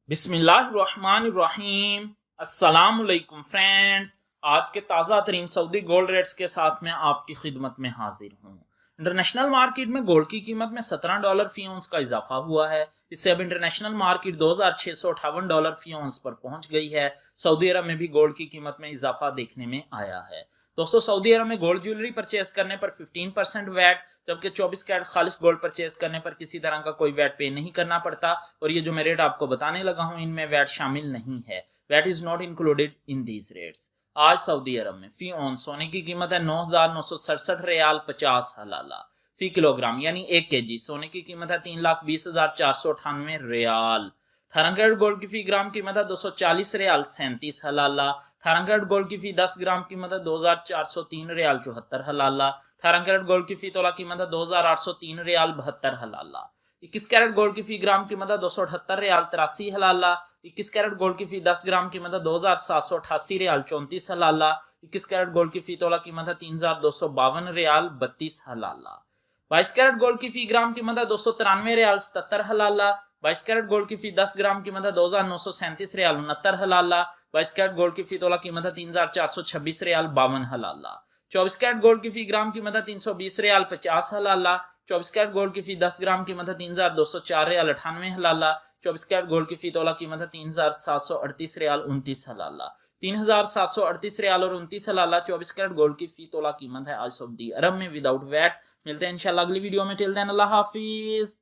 बिस्मिल्लाहिर्रहमानिर्रहीम। अस्सलामुअलैकुम फ्रेंड्स, आज के ताज़ा तरीन सऊदी गोल्ड रेट्स के साथ मैं आपकी खिदमत में हाजिर हूँ। इंटरनेशनल मार्केट में गोल्ड की कीमत में $17 फी औंस का इजाफा हुआ है। इससे अब इंटरनेशनल मार्केट $2658 फी औंस पर पहुंच गई है। सऊदी अरब में भी गोल्ड की कीमत में इजाफा देखने में आया है। दोस्तों, सऊदी अरब में गोल्ड ज्वेलरी परचेज करने पर 15% वैट, जबकि 24 कैरेट खालिस गोल्ड परचेज करने पर किसी तरह का कोई वैट पे नहीं करना पड़ता। और ये जो मैं रेट आपको बताने लगा हूं, इनमें वैट शामिल नहीं है। VAT is not included in these rates. आज सऊदी अरब में फी ऑन सोने की कीमत है 9,967 रियाल 50 हलाला फी किलोग्राम, यानी 1 kg सोने की कीमत है 3,20,498 रियाल। 18 कैरेट गोल्ड की फी ग्राम कीमत है 240 रियाल 37 हलाला। 18 कैरेट गोल्ड की फी 10 ग्राम कीमत है 2,403 रियाल 74 हलाला। 18 कैरेट गोल्ड की फी तोला कीमत है 2,803 रियाल 72 हलाला। 21 कैरेट गोल्ड की फी ग्राम कीमत है 278 रियाल 83 हलाला। 21 कैरेट गोल्ड की फी 10 ग्राम कीमत है 2,788 रियाल 34 हलाला। 21 कैरेट गोल्ड की फी तोला कीमत है 3,252 रियाल 32 हलाला। 22 कैरेट गोल्ड की फी ग्राम कीमत है 293 रियाल 77 हलाला। 22 कैरेट गोल्ड की फी 10 ग्राम कीमत है 2,937 रियाल 69 हलाला। 22 कैरेट गोल्ड की फी तोला कीमत है 3,426 रियाल 52 हलाला। 24 कैरेट गोल्ड की फी ग्राम कीमत है 320 रियाल 50 हलाला। 24 कैरेट गोल्ड की फी 10 ग्राम कीमत है 3,204 रियाल 98 हलाला। 24 कैरेट गोल्ड की फी तोला कीमत है 3,738 रियाल 29 हलाला। 3,738 रियाल और 29 हलाला 24 कैरेट गोल्ड की फी तोला कीमत है आज सऊदी अरब में विदाउट वैट। मिलते हैं इंशाल्लाह अगली वीडियो में। टिल देन अल्लाह हाफिज।